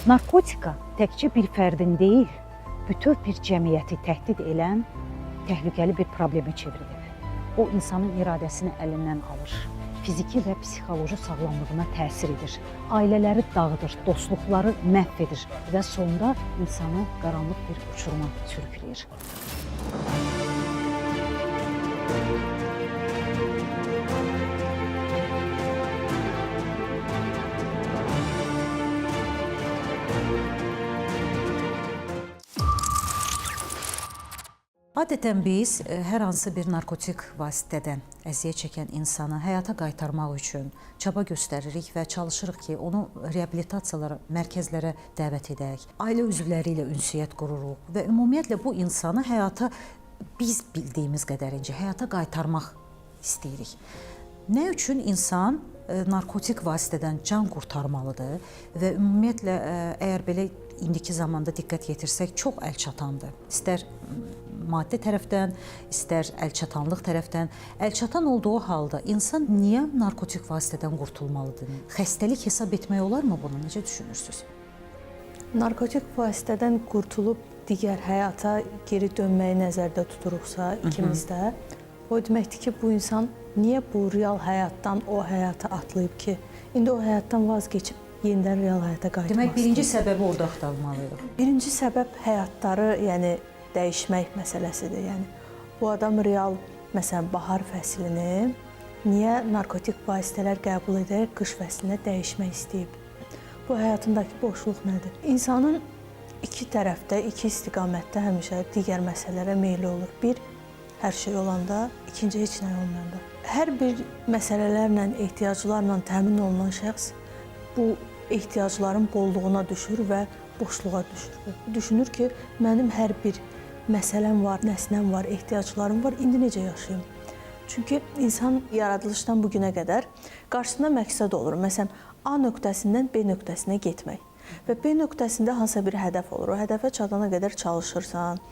Narkotika təkcə bir fərdin deyil, bütöv bir cəmiyyəti təhdid edən təhlükəli bir problemə çevrilib. O, insanın iradəsini əlindən alır, fiziki və psixoloji sağlamlığına təsir edir, ailələri dağıdır, dostluqları məhv edir və sonda insanı qaranlıq bir uçuruma sürükləyir. Adətən biz hər hansı bir narkotik vasitədən əziyyət çəkən insanı həyata qaytarmaq üçün çaba göstəririk və çalışırıq ki, onu reabilitasiyalara, mərkəzlərə dəvət edək, ailə üzvləri ilə ünsiyyət qururuq və ümumiyyətlə bu insanı həyata biz bildiyimiz qədərincə həyata qaytarmaq istəyirik. Nə üçün insan narkotik vasitədən can qurtarmalıdır və ümumiyyətlə əgər belə indiki zamanda diqqət yetirsək çox əlçatandır. İstər maddi tərəfdən, istər əlçatanlıq tərəfdən. Əlçatan olduğu halda insan niyə narkotik vasitədən qurtulmalıdır? Xəstəlik hesab etmək olarmı bunu? Necə düşünürsünüz? Narkotik vasitədən qurtulub digər həyata geri dönməyi nəzərdə tuturuqsa ikimiz də, o deməkdir ki, bu insan niyə bu real həyatdan o həyata atlayıb ki, indi o həyatdan vazgeçib yenidən real həyata qayıtmaq istəyir. Demək, birinci səbəbi orada axtarmalıyıq. Birinci səbəb həyatları, dəyişmək məsələsidir. Bu adam real, məsələn, bahar fəslini niyə narkotik vasitələr qəbul edərək qış fəslinə dəyişmək istəyib? Bu həyatındakı boşluq nədir? İnsanın iki tərəfdə, iki istiqamətdə həmişə digər məsələlərə meyli olur. Bir, hər şey olanda, ikinci, heç nə olmayanda. Hər bir məsələlərlə, ehtiyaclarla təmin olunan şəxs bu ehtiyacların bolluğuna düşür və boşluğa düşür. Düşünür ki, mənim hər bir məsələm var, nəsnəm var, ehtiyaclarım var, indi necə yaşayım? Çünki insan yaradılışdan bugünə qədər qarşısında məqsəd olur. Məsələn, A nöqtəsindən B nöqtəsinə getmək və B nöqtəsində hansısa bir hədəf olur. O hədəfə çatana qədər çalışırsan.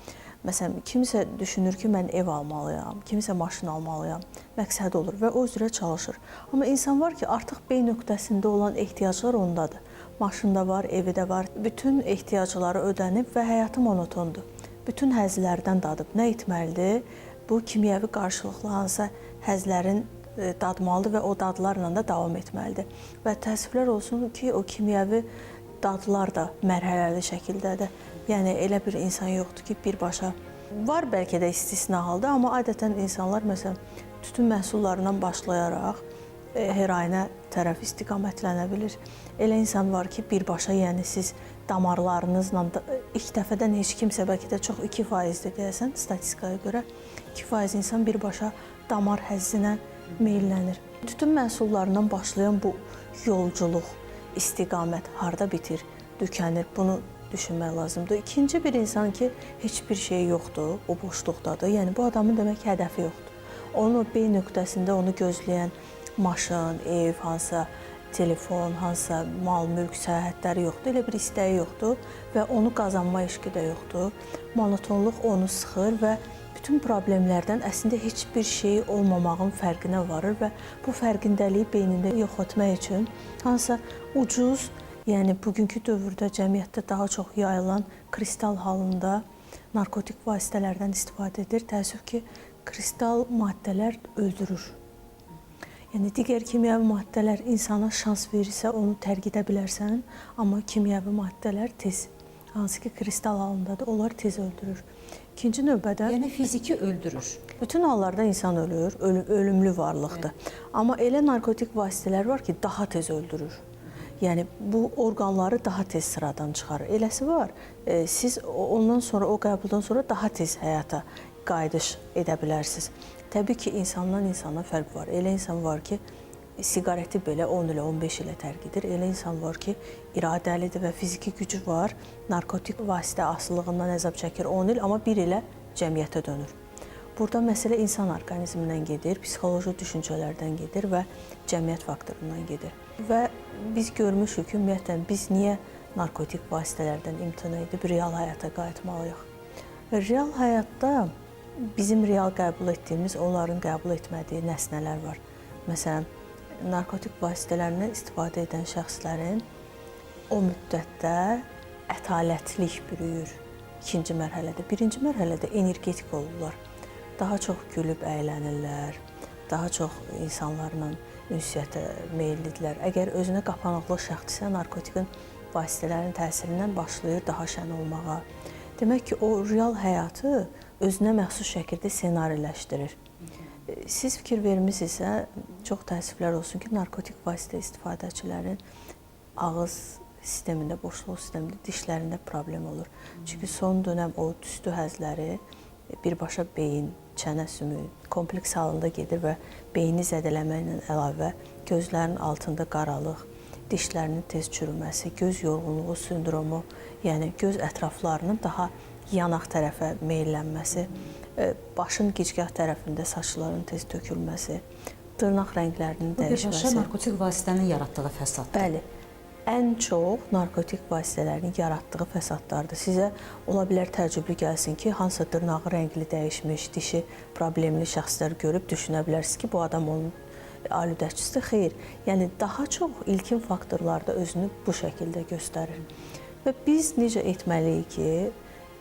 Məsələn, kimsə düşünür ki, mən ev almalıyam, kimsə maşın almalıyam, məqsəd olur və o üzrə çalışır. Amma insan var ki, artıq B nöqtəsində olan ehtiyaclar ondadır. Maşında var, evi də var, bütün ehtiyacları ödənib və həyatı monotondur. Bütün həzlərdən dadıb nə etməlidir? Bu kimyəvi qarşılıqlı hansısa həzlərin dadmalıdır və o dadlarla da davam etməlidir. Və təəssüflər olsun ki, o kimyəvi dadlar da mərhələli şəkildədir. Yəni, elə bir insan yoxdur ki, birbaşa var bəlkə də istisna halda, amma adətən insanlar, məsələn, tütün məhsullarından başlayaraq heroinə tərəf istiqamətlənə bilir. Elə insan var ki, birbaşa, yəni siz damarlarınızla ilk dəfədən heç kimsə, bəlkə də çox 2%-dir deyəsən, statistikaya görə 2% insan birbaşa damar həzzinə meyllənir. Tütün məhsullarından başlayan bu yolculuq, istiqamət harda bitir, tükənir, bunu düşünmək lazımdır. İkinci bir insan ki, heç bir şey yoxdur, o boşluqdadır. Yəni, bu adamın demək hədəfi yoxdur. Onun o B nöqtəsində onu gözləyən maşın, ev, hansısa telefon, hansısa mal, mülk, səyahətləri yoxdur. Elə bir istəyi yoxdur və onu qazanma eşqi də yoxdur. Monotonluq onu sıxır və bütün problemlərdən əslində heç bir şey olmamağın fərqinə varır və bu fərqindəliyi beynində yox etmək üçün hansısa ucuz, yəni bugünkü dövrdə cəmiyyətdə daha çox yayılan kristal halında narkotik vasitələrdən istifadə edir. Təəssüf ki, kristal maddələr öldürür. Yəni, digər kimyəvi maddələr insana şans verirsə, onu tərk edə bilərsən, amma kimyəvi maddələr tez, hansı ki, kristal halındadır, onlar tez öldürür. İkinci növbədə... Yəni, fiziki öldürür. Bütün hallarda insan ölür, ölümlü varlıqdır. Amma elə narkotik vasitələr var ki, daha tez öldürür. Yəni, bu orqanları daha tez sıradan çıxarır. Eləsi var, siz ondan sonra, o qəbuldan sonra daha tez həyata qayıdış edə bilərsiniz. Təbii ki, insandan insana fərq var. Elə insan var ki, siqareti belə 10 ilə 15 ilə tərk edir. Elə insan var ki, iradəlidir və fiziki gücü var. Narkotik vasitə asılılığından əzab çəkir 10 il, amma 1 ilə cəmiyyətə dönür. Burada məsələ insan orqanizmindən gedir, psixoloji düşüncələrdən gedir və cəmiyyət faktorundan gedir. Və biz görmüşük ki, ümumiyyətlə, biz niyə narkotik vasitələrdən imtina edib real həyata qayıtmalıyıq? Və real həyatda bizim real qəbul etdiyimiz, onların qəbul etmədiyi nəsnələr var. Məsələn, narkotik vasitələrindən istifadə edən şəxslərin o müddətdə ətalətlik bürüyür ikinci mərhələdə. Birinci mərhələdə energetik olurlar. Daha çox gülüb əylənirlər, daha çox insanlarla ünsiyyətə meyillidirlər. Əgər özünə qapanıqlı şəxsdirsə, narkotik vasitələrin təsirindən başlayır daha şən olmağa. Demək ki, o real həyatı özünə məxsus şəkildə ssenariləşdirir. Siz fikir vermisinizsə, çox təəssüflər olsun ki, narkotik vasitə istifadəçilərin ağız sistemində, boşluq sistemində, dişlərində problem olur. Çünki son dönəm o tüstü həzləri birbaşa beyin, çənə sümüyü kompleks halında gedir və beyni zədələməklə əlavə gözlərin altında qaralıq, dişlərinin tez çürüməsi, göz yorğunluğu sindromu, yəni göz ətraflarının daha yanaq tərəfə meyllənməsi, başın gicgah tərəfində saçların tez tökülməsi, dırnaq rənglərinin dəyişməsi. Bu birbaşa narkotik vasitənin yaratdığı fəsaddır. Bəli. Ən çox narkotik vasitələrin yaratdığı fəsadlardır. Sizə ola bilər təəccüblü gəlsin ki, hansısa dırnağı rəngli dəyişmiş, dişi problemli şəxslər görüb düşünə bilərsiniz ki, bu adam onun alüdəçisidir. Xeyr, yəni daha çox ilkin faktorlarda özünü bu şəkildə göstərir. Və biz necə etməliyik ki,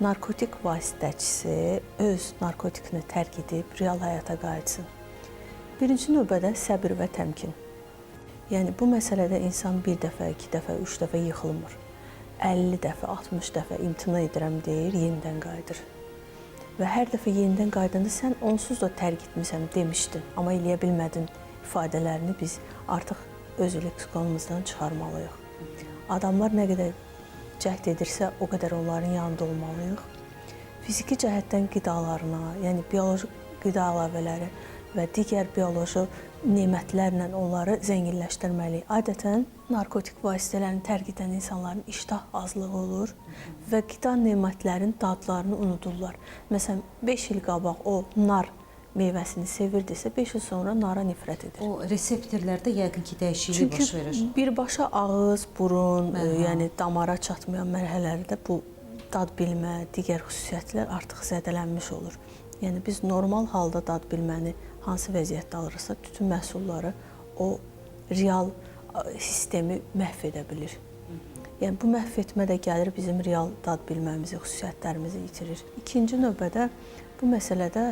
narkotik vasitəçisi öz narkotikini tərk edib real həyata qayıtsın. Birinci növbədə səbir və təmkin. Yəni bu məsələdə insan bir dəfə, 2 dəfə, 3 dəfə yıxılmır. 50 dəfə, 60 dəfə imtina edirəm deyir, yenidən qayıdır. Və hər dəfə yenidən qaydanda sən onsuz da tərk etmisəm demişdin, amma eləyə bilmədin ifadələrini biz artıq öz leksikonumuzdan çıxarmalıyıq. Adamlar nə qədər cəhd edirsə, o qədər onların yanında olmalıyıq. Fiziki cəhətdən qidalarına, yəni bioloji qida əlavələri və digər bioloji nemətlərlə onları zənginləşdirməliyik. Adətən narkotik vasitələrini tərk edən insanların iştah azlığı olur və qida nemətlərin dadlarını unudurlar. Məsələn, 5 il qabaq o nar meyvəsini sevirdisə, 5 il sonra nara nifrət edir. O reseptorlarda yəqin ki, dəyişiklik baş verir. Çünki birbaşa ağız, burun, yəni damara çatmayan mərhələlərdə bu dad bilmə, digər xüsusiyyətlər artıq zədələnmiş olur. Yəni biz normal halda dad bilməni hansı vəziyyətdə alırsa, tütün məhsulları o real sistemi məhv edə bilir. Yəni bu məhv etmə də gəlir bizim real dad bilməmizi, xüsusiyyətlərimizi itirir. İkinci növbədə bu məsələdə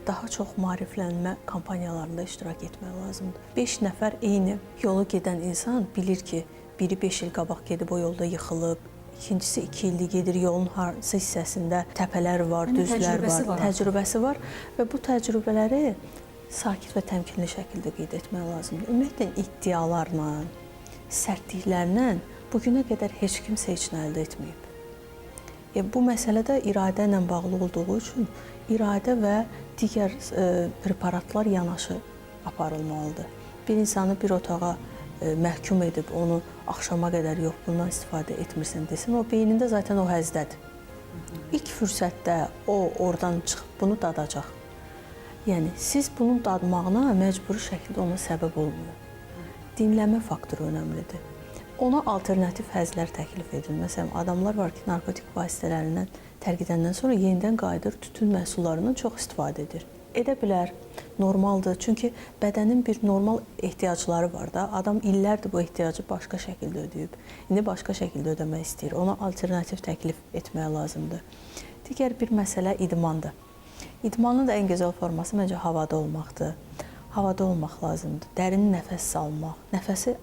daha çox maariflənmə kampaniyalarında iştirak etmək lazımdır. 5 nəfər eyni yolu gedən insan bilir ki, biri 5 il qabaq gedib o yolda yıxılıb, İkincisi 2 ildir gedir, yolun hansı hissəsində təpələr var, düzlər var, təcrübəsi var və bu təcrübələri sakit və təmkinli şəkildə qeyd etmək lazımdır. Ümumiyyətlə iddialarla, sərtliklərlə bugünə qədər heç kimsə heç nə əldə etməyib. Bu məsələ də iradə ilə bağlı olduğu üçün iradə və digər preparatlar yanaşı aparılmalıdır. Bir insanı bir otağa məhkum edib onu axşama qədər yox, bundan istifadə etmirsən desin, o beynində zaten o həzdədir. İlk fürsətdə o oradan çıxıb bunu dadacaq. Yəni siz bunun dadmağına məcburi şəkildə ona səbəb olmuyor. Dinləmə faktoru önəmlidir. Ona alternativ həzlər təklif edin. Məsələn, adamlar var ki, narkotik vasitələrindən tərk edəndən sonra yenidən qayıdır, tütün məhsullarından çox istifadə edir. Edə bilər, normaldır. Çünki bədənin bir normal ehtiyacları var da. Adam illərdir bu ehtiyacı başqa şəkildə ödəyib. İndi başqa şəkildə ödəmək istəyir. Ona alternativ təklif etmək lazımdır. Digər bir məsələ idmandır. İdmanın da ən gözəl forması məncə havada olmaqdır. Havada olmaq lazımdır. Dərin nəfəs salmaq. Nəfəsi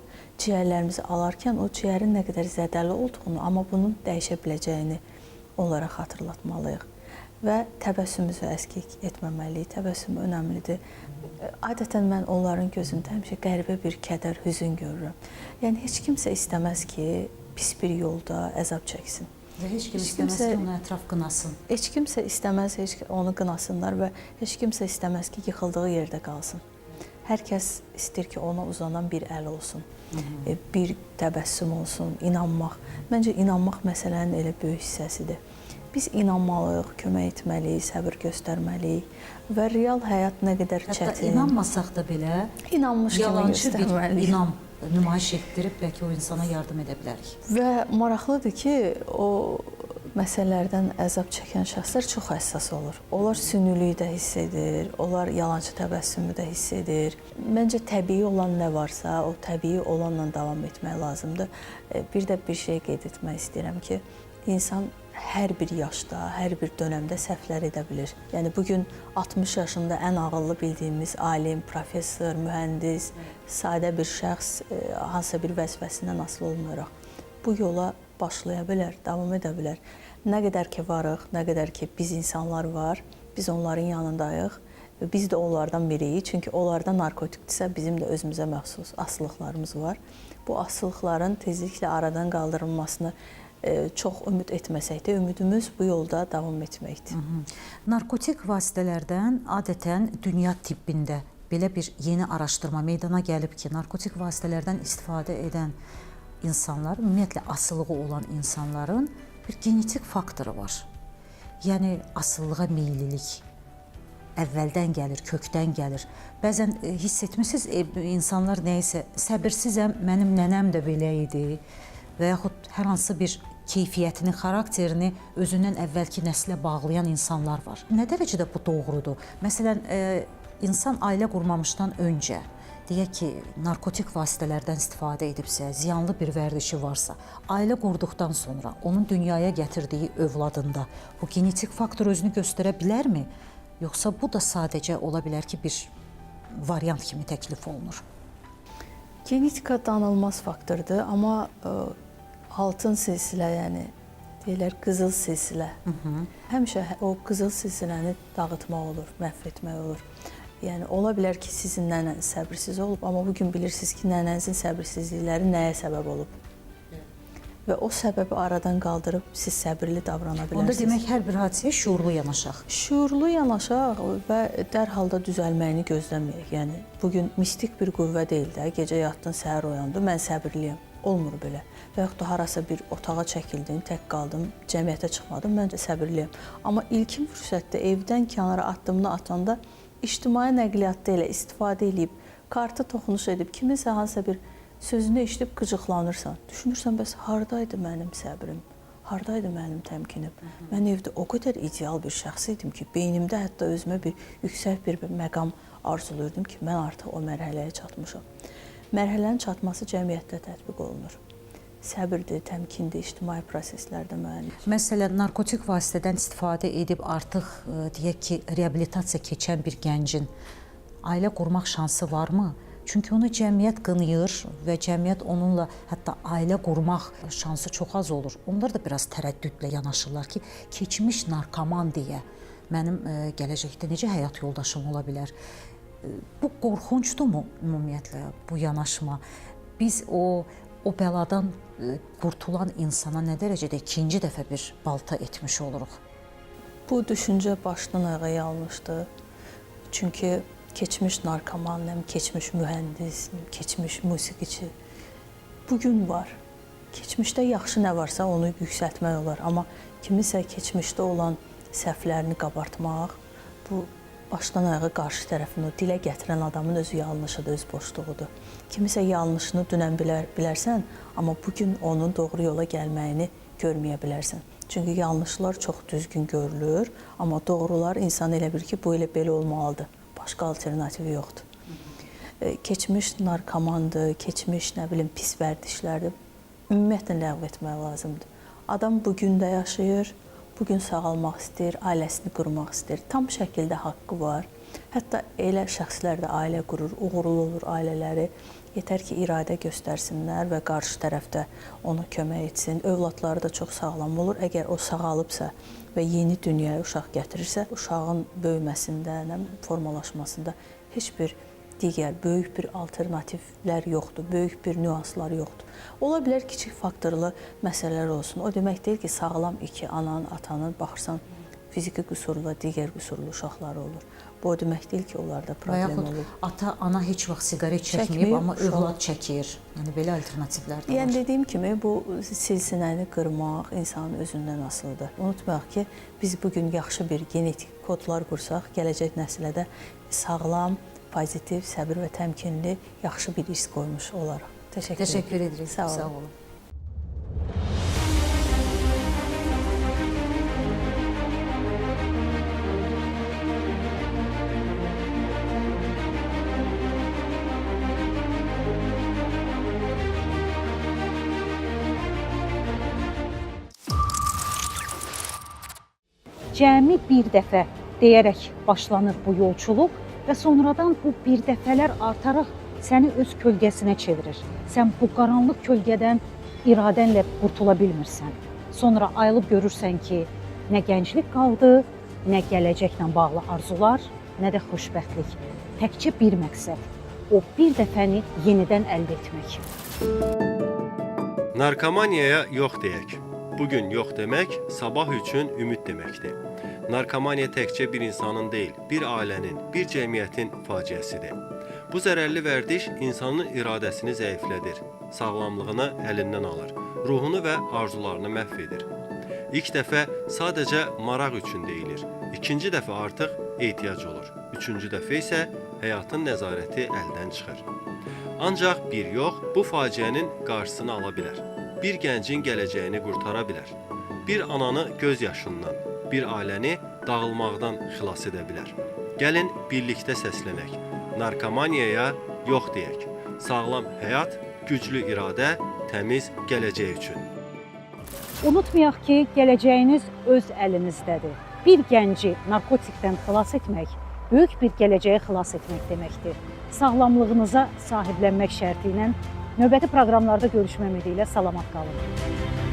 ciyərlərimizi alarkən o ciyərin nə qədər zədəli olduğunu, amma bunun dəyişə biləcəyini onlara xatırlatmalıyıq. Və təbəssümümüzü əskik etməməliyik. Təbəssüm önəmlidir. Adətən mən onların gözündə həmişə qəribə bir kədər, hüzün görürəm. Yəni heç kimsə istəməz ki, pis bir yolda əzab çəksin. Və heç kim istəməz ki, onu ətraf qınasın. Heç kimsə istəməz onu qınasınlar və heç kimsə istəməz ki, yıxıldığı yerdə qalsın. Hər kəs istəyir ki, ona uzanan bir əl olsun, bir təbəssüm olsun, inanmaq. Məncə inanmaq məsələnin elə böyük hissəsidir. Biz inanmalıyıq, kömək etməliyik, səbir göstərməliyik və real həyat nə qədər çətin. Hətta inanmasaq da belə, inanmış kimi göstərməliyik. Bir inam nümayiş etdirib bəlkə o insana yardım edə bilərik. Və maraqlıdır ki, o məsələlərdən əzab çəkən şəxslər çox həssas olur. Onlar sünilik də hiss edir, onlar yalançı təbəssümü də hiss edir. Məncə təbii olan nə varsa, o təbii olanla davam etmək lazımdır. Bir də bir şey qeyd etmək istəyirəm ki, insan hər bir yaşda, hər bir dönəmdə səhvlər edə bilir. Yəni bugün 60 yaşında ən ağıllı bildiyimiz alim, professor, mühəndis, sadə bir şəxs hansısa bir vəzifəsindən asılı olmayaraq bu yola başlaya bilər, davam edə bilər. Nə qədər ki varıq, nə qədər ki biz insanlar var, biz onların yanındayıq və biz də onlardan biriyik. Çünki onlarda narkotikdirsə, bizim də özümüzə məxsus asılılıqlarımız var. Bu asılılıqların tezliklə aradan qaldırılmasını çox ümid etməsək də, ümidimiz bu yolda davam etməkdir. Narkotik vasitələrdən adətən dünya tibbində belə bir yeni araşdırma meydana gəlib ki, narkotik vasitələrdən istifadə edən insanlar, ümumiyyətlə asılılığı olan insanların bir genetik faktoru var. Yəni asılılığa meyillilik əvvəldən gəlir, kökdən gəlir. Bəzən hiss etmisiniz, insanlar nəyisə səbirsizəm, mənim nənəm də belə idi və yaxud hər hansı bir keyfiyyətini, xarakterini özündən əvvəlki nəslə bağlayan insanlar var. Nə dərəcədə bu doğrudur? Məsələn, insan ailə qurmamışdan öncə, deyək ki, narkotik vasitələrdən istifadə edibsə, ziyanlı bir vərdişi varsa, ailə qurduqdan sonra onun dünyaya gətirdiyi övladında bu genetik faktor özünü göstərə bilərmi? Yoxsa bu da sadəcə ola bilər ki, bir variant kimi təklif olunur? Genetika danılmaz faktordur, amma altın silsilə, yəni deyirlər qızıl silsilə. Həmişə o qızıl silsiləni dağıtmaq olur, məhv etmək olur. Yəni ola bilər ki, sizin nənəniz səbirsiz olub, amma bugün bilirsiniz ki, nənənizin səbirsizlikləri nəyə səbəb olub? Və o səbəbi aradan qaldırıb siz səbirli davrana bilərsiniz. Onda demək hər bir hadisəyə şuurlu yanaşaq. Şuurlu yanaşaq və dərhal da düzəlməyini gözləməyək. Yəni bugün mistik bir qüvvə deyil də, gecə yatdın, səhər oyandın, mən səbirliyəm. Olmur belə. Və yaxud da harasa bir otağa çəkildin, tək qaldım, cəmiyyətə çıxmadım, məncə səbirliyəm. Amma ilkin fürsətdə evdən kənara addımını atanda ictimai nəqliyyatda elə istifadə edib, kartı toxunuş edib, kiminsə hansısa bir sözünü eşidib qıcıqlanırsan. Düşünürsən, bəs hardaydı mənim səbrim? Hardaydı mənim təmkinim? Mən evdə o qədər ideal bir şəxs idim ki, beynimdə hətta özümə bir yüksək bir məqam arzuluyordum ki, mən artıq o mərhələyə çatmışam. Mərhələnin çatması cəmiyyətdə tətbiq olunur. Səbirdir, təmkindir, ictimai proseslərdə müəyyən. Məsələn, narkotik vasitədən istifadə edib artıq, deyək ki, reabilitasiya keçən bir gəncin ailə qurmaq şansı varmı? Çünki onu cəmiyyət qınayır və cəmiyyət onunla hətta ailə qurmaq şansı çox az olur. Onlar da biraz tərəddüdlə yanaşırlar ki, keçmiş narkoman deyə mənim gələcəkdə necə həyat yoldaşım ola bilər? Bu qorxuncdurmu ümumiyyətlə bu yanaşma? Biz o bəladan qurtulan insana nə dərəcədə ikinci dəfə bir balta etmiş oluruq? Bu düşüncə başdan ayağa yanlışdır. Çünki keçmiş narkoman, keçmiş mühəndis, keçmiş musiqiçi bugün var. Keçmişdə yaxşı nə varsa onu yüksəltmək olar. Amma kimisə keçmişdə olan səhvlərini qabartmaq, bu başdan ayağa qarşı tərəfini dilə gətirən adamın özü yanlışıdır, öz boşluğudur. Kimisə yanlışını dünən bilərsən, amma bugün onun doğru yola gəlməyini görməyə bilərsən. Çünki yanlışlar çox düzgün görülür, amma doğrular insan elə bilir ki, bu elə belə olmalıdır. Başqa alternativi yoxdur. Keçmiş narkomandır, keçmiş nə bilim pis vərdişlərdir. Ümumiyyətlə ləğv etmək lazımdır. Adam bugün də yaşayır, bugün sağalmaq istəyir, ailəsini qurmaq istəyir. Tam şəkildə haqqı var. Hətta elə şəxslər də ailə qurur, uğurlu olur ailələri. Yetər ki, iradə göstərsinlər və qarşı tərəfdə ona kömək etsin. Övladları da çox sağlam olur. Əgər o sağalıbsa və yeni dünyaya uşaq gətirirsə, uşağın böyüməsində, formalaşmasında heç bir digər böyük bir alternativlər yoxdur, böyük bir nüanslar yoxdur. Ola bilər kiçik faktorlu məsələlər olsun. O demək deyil ki, sağlam iki ananın, atanın baxırsan fiziki qüsurlu, digər qüsurlu uşaqları olur. Bu o demək deyil ki, onlarda problem olur. Ata, ana heç vaxt siqaret çəkməyib, amma övlad çəkir. Yəni belə alternativlər də var. Yəni dediyim kimi, bu silsiləni qırmaq insanın özündən asılıdır. Unutmayaq ki, biz bugün yaxşı bir genetik kodlar qursaq, gələcək nəslə də sağlam, pozitiv, səbir və təmkinli, yaxşı bir iz qoymuş olaraq. Təşəkkür edirik. Sağ olun. cəmi bir dəfə deyərək başlanır bu yolçuluq və sonradan bu bir dəfələr artaraq səni öz kölgəsinə çevirir. Sən bu qaranlıq kölgədən iradənlə qurtula bilmirsən. Sonra ayılıb görürsən ki, nə gənclik qaldı, nə gələcəklə bağlı arzular, nə də xoşbəxtlik. Təkcə bir məqsəd, o bir dəfəni yenidən əldə etmək. Narkomaniyaya yox deyək. Bugün yox demək, sabah üçün ümid deməkdir. Narkomaniya təkcə bir insanın deyil, bir ailənin, bir cəmiyyətin faciəsidir. Bu zərərli vərdiş insanın iradəsini zəiflədir, sağlamlığını əlindən alır, ruhunu və arzularını məhv edir. İlk dəfə sadəcə maraq üçün deyilir, ikinci dəfə artıq ehtiyac olur, üçüncü dəfə isə həyatın nəzarəti əldən çıxır. Ancaq bir yox, bu faciənin qarşısını ala bilər. Bir gəncin gələcəyini qurtara bilər. Bir ananı göz yaşından, bir ailəni dağılmaqdan xilas edə bilər. Gəlin birlikdə səslənək. Narkomaniyaya yox deyək. Sağlam həyat, güclü iradə, təmiz gələcək üçün. Unutmayaq ki, gələcəyiniz öz əlinizdədir. Bir gənci narkotikdən xilas etmək, böyük bir gələcəyə xilas etmək deməkdir. Sağlamlığınıza sahiblənmək şərti ilə növbəti proqramlarda görüşmək ümidi ilə salamat qalın.